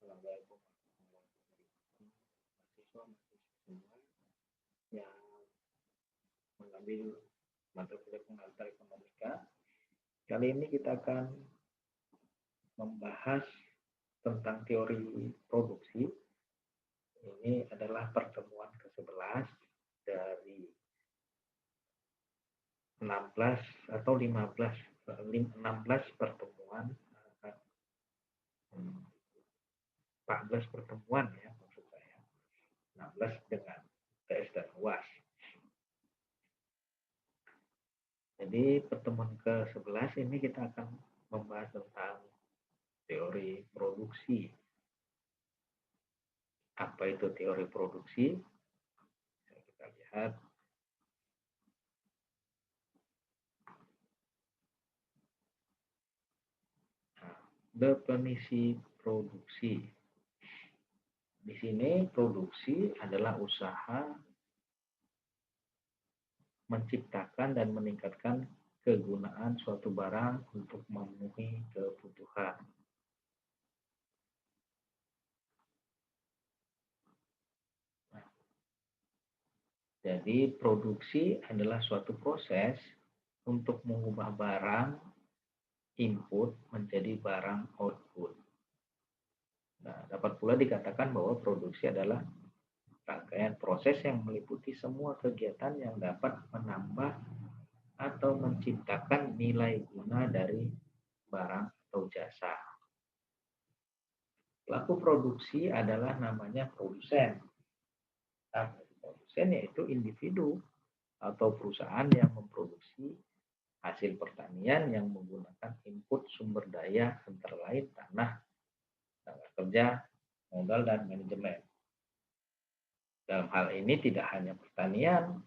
sebagai mahasiswa semua yang mengambil mata kuliah pengantar ekonomika. Kali ini kita akan membahas tentang teori produksi. Ini adalah pertemuan ke-11 dari 16 atau 15 16 pertemuan 14 pertemuan ya maksud saya. 16 dengan TS dan UAS. Jadi pertemuan ke-11 ini kita akan membahas tentang teori produksi. Apa itu teori produksi? Kita lihat. Nah, definisi produksi. Di sini produksi adalah usaha menciptakan dan meningkatkan kegunaan suatu barang untuk memenuhi kebutuhan. Jadi produksi adalah suatu proses untuk mengubah barang input menjadi barang output. Nah, dapat pula dikatakan bahwa produksi adalah rangkaian proses yang meliputi semua kegiatan yang dapat menambah atau menciptakan nilai guna dari barang atau jasa. Pelaku produksi adalah namanya produsen. Nah, produsen yaitu individu atau perusahaan yang memproduksi hasil pertanian yang menggunakan input sumber daya antara lain tanah, tenaga kerja, modal, dan manajemen. Dalam hal ini tidak hanya pertanian,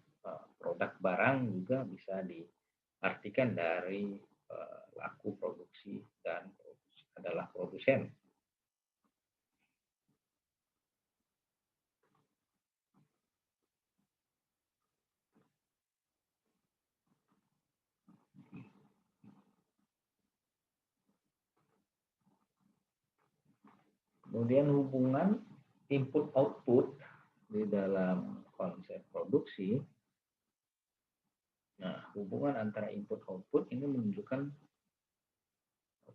produk barang juga bisa diartikan dari laku produksi dan adalah produsen. Kemudian hubungan input-output di dalam konsep produksi. Nah, hubungan antara input-output ini menunjukkan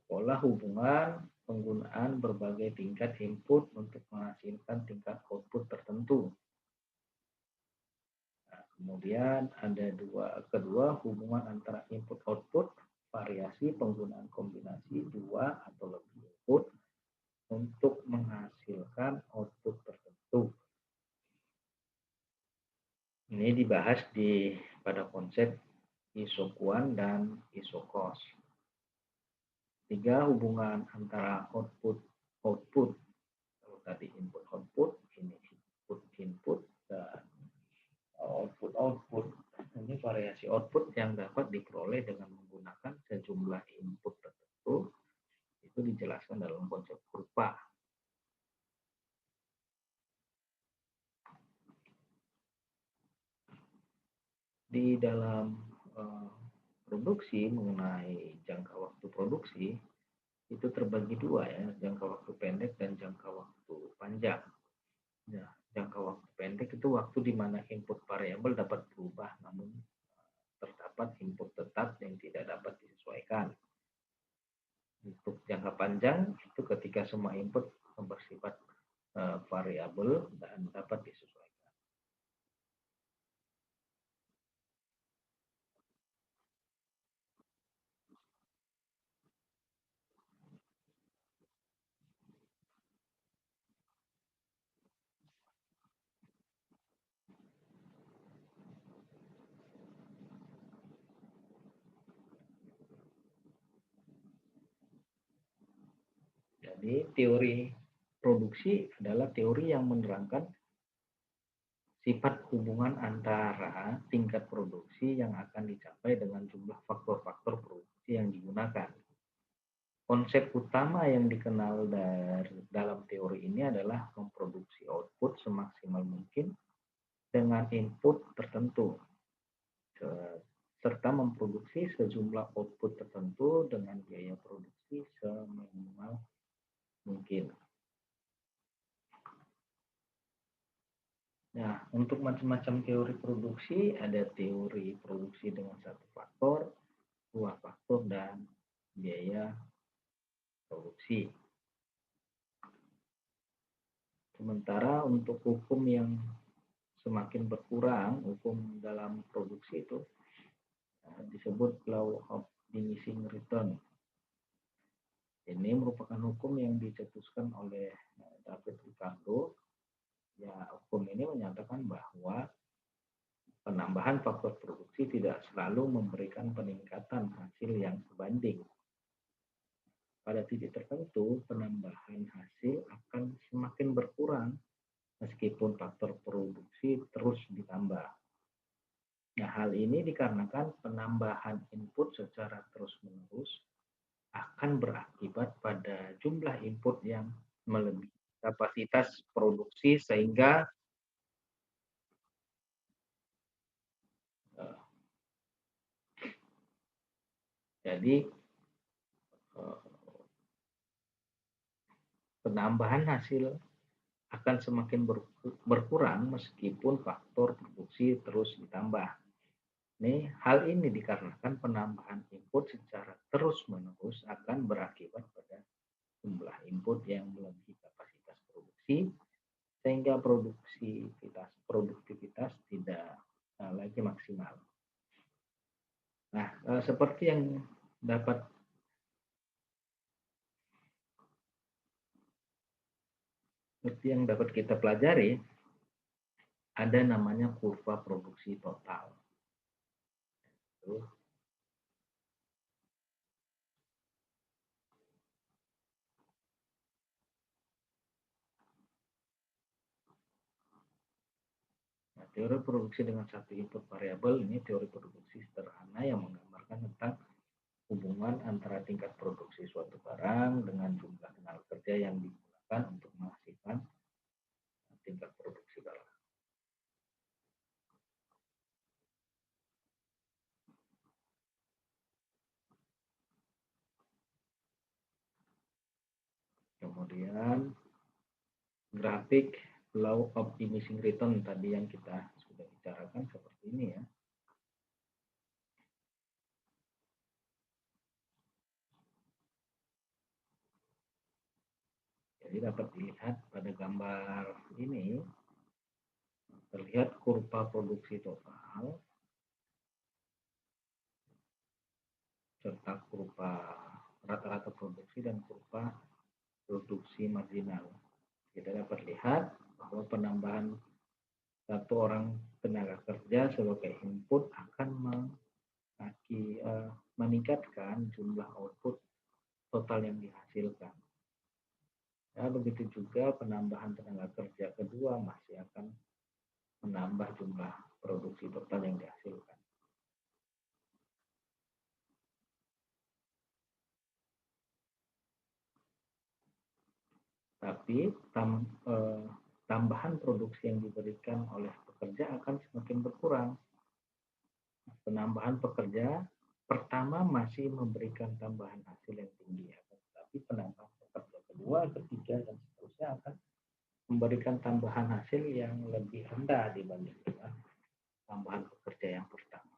pola hubungan penggunaan berbagai tingkat input untuk menghasilkan tingkat output tertentu. Nah, kemudian ada kedua hubungan antara input-output, variasi penggunaan kombinasi dua atau lebih input untuk menghasilkan output tertentu. Ini dibahas pada konsep isokuan dan isokos. 3 hubungan antara output. Kalau tadi input-output, ini input-input dan output-output. Ini variasi output yang dapat diperoleh dengan menggunakan sejumlah input tertentu. Itu dijelaskan dalam konsep rupa. Di dalam produksi mengenai jangka waktu produksi itu terbagi dua ya, jangka waktu pendek dan jangka waktu panjang. Ya, jangka waktu pendek itu waktu di mana input variabel dapat berubah namun terdapat input tetap yang tidak dapat disesuaikan. Untuk jangka panjang itu ketika semua input bersifat variabel dan dapat disesuaikan. Jadi teori produksi adalah teori yang menerangkan sifat hubungan antara tingkat produksi yang akan dicapai dengan jumlah faktor-faktor produksi yang digunakan. Konsep utama yang dikenal dalam teori ini adalah memproduksi output semaksimal mungkin dengan input tertentu, serta memproduksi sejumlah output tertentu dengan biaya produksi seminimal mungkin. Nah, untuk macam-macam teori produksi, ada teori produksi dengan satu faktor, dua faktor, dan biaya produksi. Sementara untuk hukum yang semakin berkurang, hukum dalam produksi itu disebut law of diminishing return. Ini merupakan hukum yang dicetuskan oleh David Ricardo. Ya, hukum ini menyatakan bahwa penambahan faktor produksi tidak selalu memberikan peningkatan hasil yang sebanding. Pada titik tertentu, penambahan hasil akan semakin berkurang meskipun faktor produksi terus ditambah. Nah, hal ini dikarenakan penambahan input secara terus-menerus akan berakibat pada jumlah input yang melebihi kapasitas produksi sehingga jadi penambahan hasil akan semakin berkurang meskipun faktor produksi terus ditambah. Hal ini dikarenakan penambahan input secara terus-menerus akan berakibat pada jumlah input yang melebihi kapasitas produksi sehingga produktivitas tidak lagi maksimal. Nah, seperti yang dapat kita pelajari, ada namanya kurva produksi total. Nah, teori produksi dengan satu input variabel ini teori produksi sederhana yang menggambarkan tentang hubungan antara tingkat produksi suatu barang dengan jumlah tenaga kerja yang digunakan untuk menghasilkan tingkat produksi barang. Kemudian grafik law of diminishing return tadi yang kita sudah bicarakan seperti ini ya. Jadi dapat dilihat pada gambar ini, terlihat kurva produksi total serta kurva rata-rata produksi dan kurva produksi marginal. Kita dapat lihat bahwa penambahan satu orang tenaga kerja sebagai input akan meningkatkan jumlah output total yang dihasilkan. Ya, begitu juga penambahan tenaga kerja kedua masih akan menambah jumlah produksi total yang dihasilkan. Tapi tambahan produksi yang diberikan oleh pekerja akan semakin berkurang. Penambahan pekerja pertama masih memberikan tambahan hasil yang tinggi, tapi penambahan pekerja kedua, ketiga, dan seterusnya akan memberikan tambahan hasil yang lebih rendah dibanding dengan tambahan pekerja yang pertama.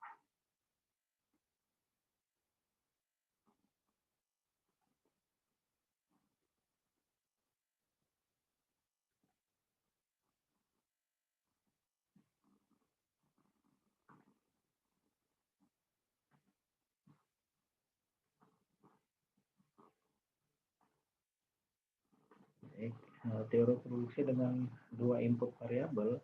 Teori produksi dengan dua input variabel,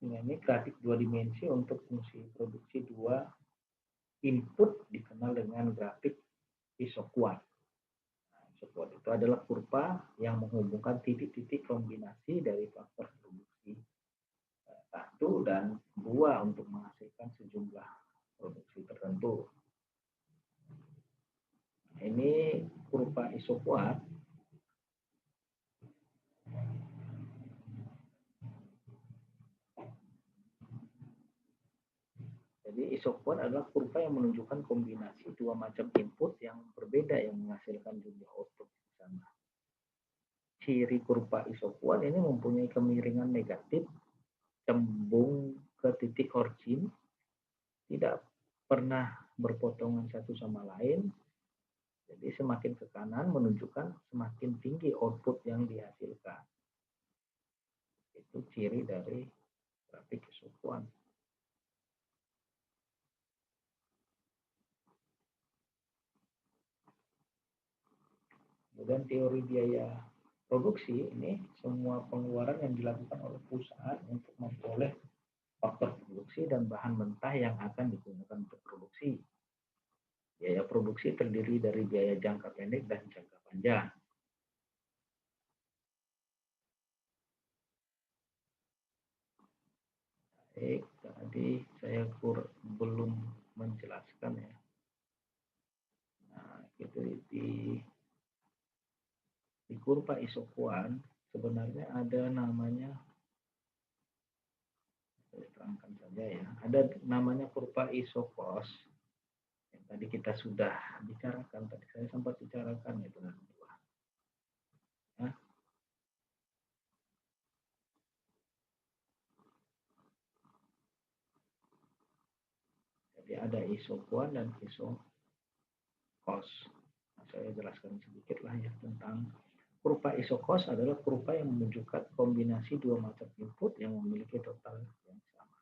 ini grafik dua dimensi untuk fungsi produksi dua input dikenal dengan grafik isoquant. Isoquant itu adalah kurva yang menghubungkan titik-titik kombinasi dari faktor produksi satu dan dua untuk menghasilkan sejumlah produksi tertentu. Ini kurva isoquant. Jadi isoquant adalah kurva yang menunjukkan kombinasi dua macam input yang berbeda yang menghasilkan jumlah output yang sama. Ciri kurva isoquant ini mempunyai kemiringan negatif cembung ke titik origin, tidak pernah berpotongan satu sama lain. Jadi semakin ke kanan menunjukkan semakin tinggi output yang dihasilkan. Itu ciri dari grafik kesukuan. Kemudian teori biaya produksi ini semua pengeluaran yang dilakukan oleh perusahaan untuk memperoleh faktor produksi dan bahan mentah yang akan digunakan untuk produksi. Biaya produksi terdiri dari biaya jangka pendek dan jangka panjang. Baik, tadi saya belum menjelaskan ya. Nah, itu di kurva isokuan sebenarnya ada namanya, saya terangkan saja ya, ada namanya kurva isokos yang tadi kita sudah bicarakan, tadi saya sempat bicarakan itu nanti. Ya. Jadi ada isokuan dan isokos. Nah, saya jelaskan sedikit lah ya tentang kurva isokos adalah kurva yang menunjukkan kombinasi dua macam input yang memiliki total yang sama.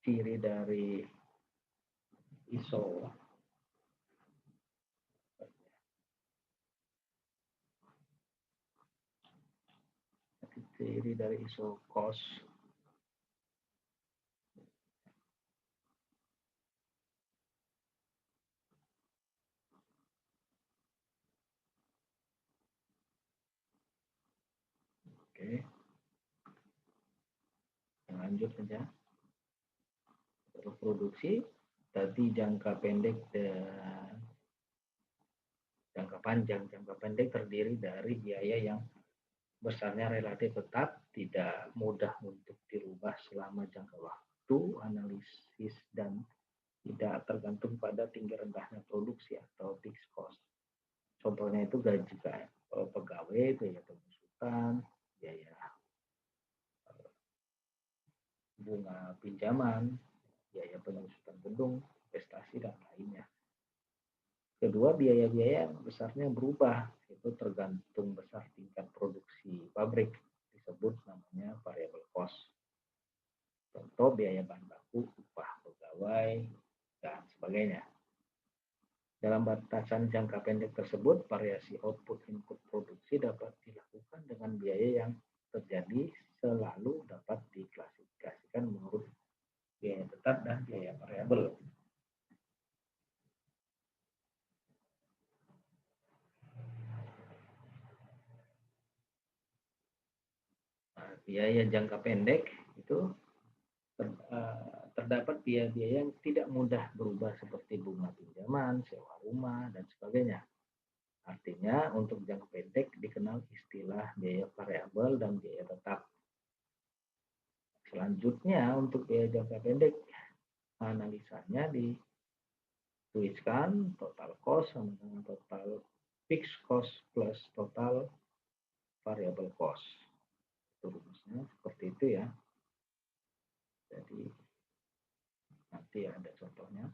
Ciri dari iso ciri dari isokos oke, lanjut saja. Produksi tadi jangka pendek dan jangka panjang. Jangka pendek terdiri dari biaya yang besarnya relatif tetap, tidak mudah untuk dirubah selama jangka waktu, analisis, dan tidak tergantung pada tinggi rendahnya produksi atau fixed cost. Contohnya itu gaji pegawai, biaya pengusutan, biaya bunga pinjaman, biaya pengusutan gedung, investasi, dan lainnya. Kedua, biaya-biaya yang besarnya berubah, itu tergantung besar tingkat produksi pabrik, disebut namanya variable cost. Contoh biaya bahan baku, upah pegawai, dan sebagainya. Dalam batasan jangka pendek tersebut, variasi output input produksi dapat dilakukan dengan biaya yang terjadi selalu dapat diklasifikasikan menurut biaya tetap dan biaya variabel. Nah, biaya jangka pendek itu terdapat biaya-biaya yang tidak mudah berubah seperti bunga pinjaman, sewa rumah, dan sebagainya. Artinya untuk jangka pendek dikenal istilah biaya variabel dan biaya tetap. Selanjutnya untuk biaya jangka pendek, analisanya dituliskan total cost sama dengan total fixed cost plus total variable cost. Itu rumusnya seperti itu ya. Jadi nanti ada contohnya.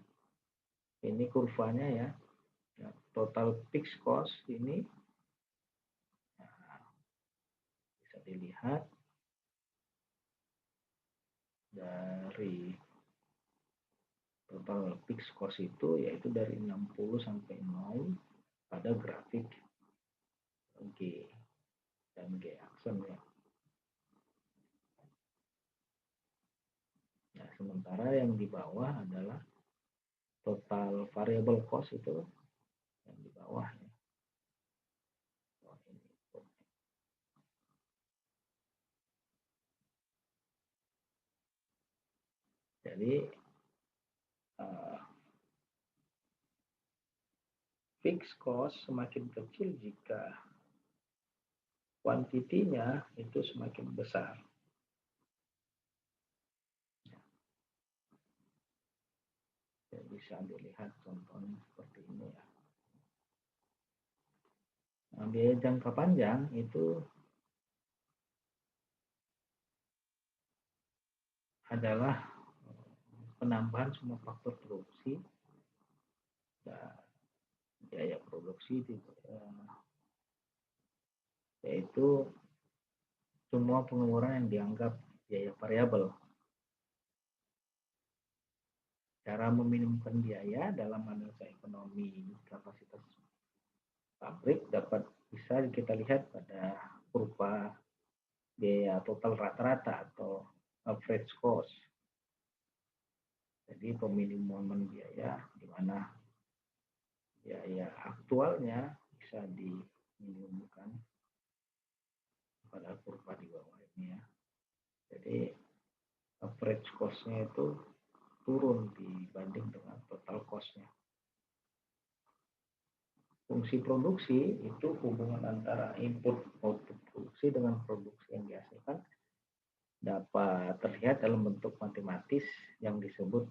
Ini kurvanya ya. Total fixed cost ini bisa dilihat dari total fixed cost itu yaitu dari 60 sampai 0 pada grafik G dan G aksen ya. Nah, sementara yang di bawah adalah total variable cost itu yang di bawah ya. Jadi fixed cost semakin kecil jika kuantitinya itu semakin besar. Ya, bisa dilihat contohnya seperti ini ya. Nah, biaya jangka panjang itu adalah penambahan semua faktor produksi dan biaya produksi yaitu semua pengeluaran yang dianggap biaya variabel. Cara meminimumkan biaya dalam analisa ekonomi kapasitas pabrik bisa kita lihat pada kurva biaya total rata-rata atau average cost. Jadi peminimuman biaya di mana biaya aktualnya bisa diminimumkan pada kurva di bawah ini ya. Jadi average cost-nya itu turun dibanding dengan total cost-nya. Fungsi produksi itu hubungan antara input output produksi dengan produksi yang dihasilkan dapat terlihat dalam bentuk matematis yang disebut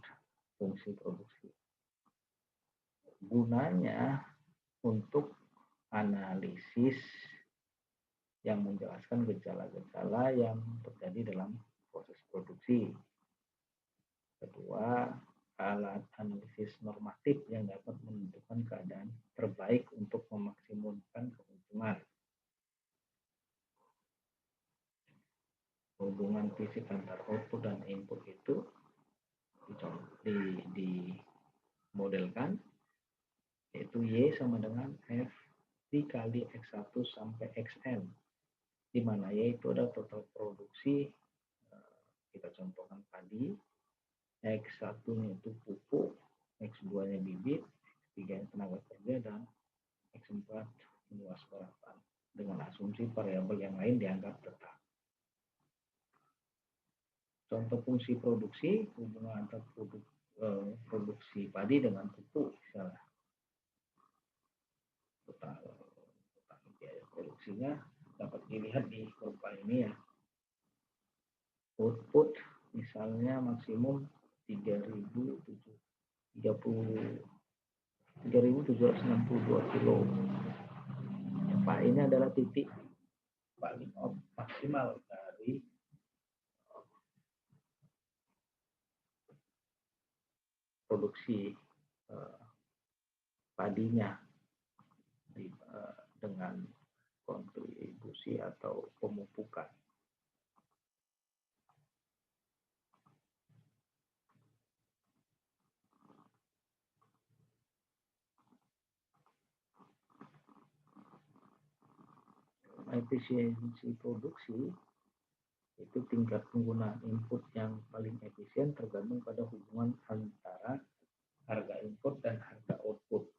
fungsi produksi. Gunanya untuk analisis yang menjelaskan gejala-gejala yang terjadi dalam proses produksi. Kedua, alat analisis normatif yang dapat menentukan keadaan terbaik untuk memaksimumkan keuntungan. Hubungan fisik antar output dan input itu dimodelkan, yaitu Y sama dengan F dikali X1 sampai Xn, di mana Y itu adalah total produksi, kita contohkan padi, X1-nya itu pupuk, X2-nya bibit, X3-nya tenaga kerja, dan X4 luas garapan, dengan asumsi variabel yang lain dianggap tetap. Contoh fungsi produksi, hubungan antara produksi padi dengan pupuk, misalnya. Total biaya produksinya dapat dilihat di kurva ini ya. Output misalnya maksimum 3.762 kilo. Pak, ini adalah titik paling maksimal dari produksi padinya dengan kontribusi atau pemupukan. Efisiensi produksi itu tingkat penggunaan input yang paling efisien tergantung pada hubungan antara harga input dan harga output.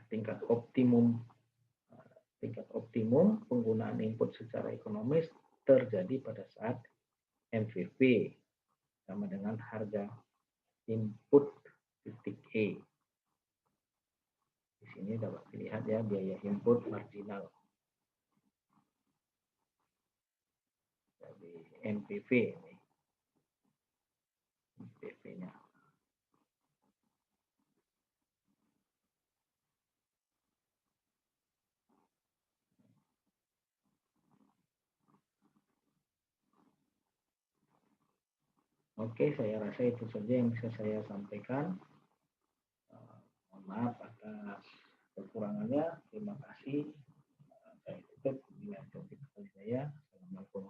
Tingkat optimum penggunaan input secara ekonomis terjadi pada saat MVP sama dengan harga input titik E. Di sini dapat dilihat ya biaya input marginal. Jadi NPV ini. NPV-nya. Oke, saya rasa itu saja yang bisa saya sampaikan. Mohon maaf atas kekurangannya. Terima kasih. Saya tutup. Bila topik saya. Assalamualaikum.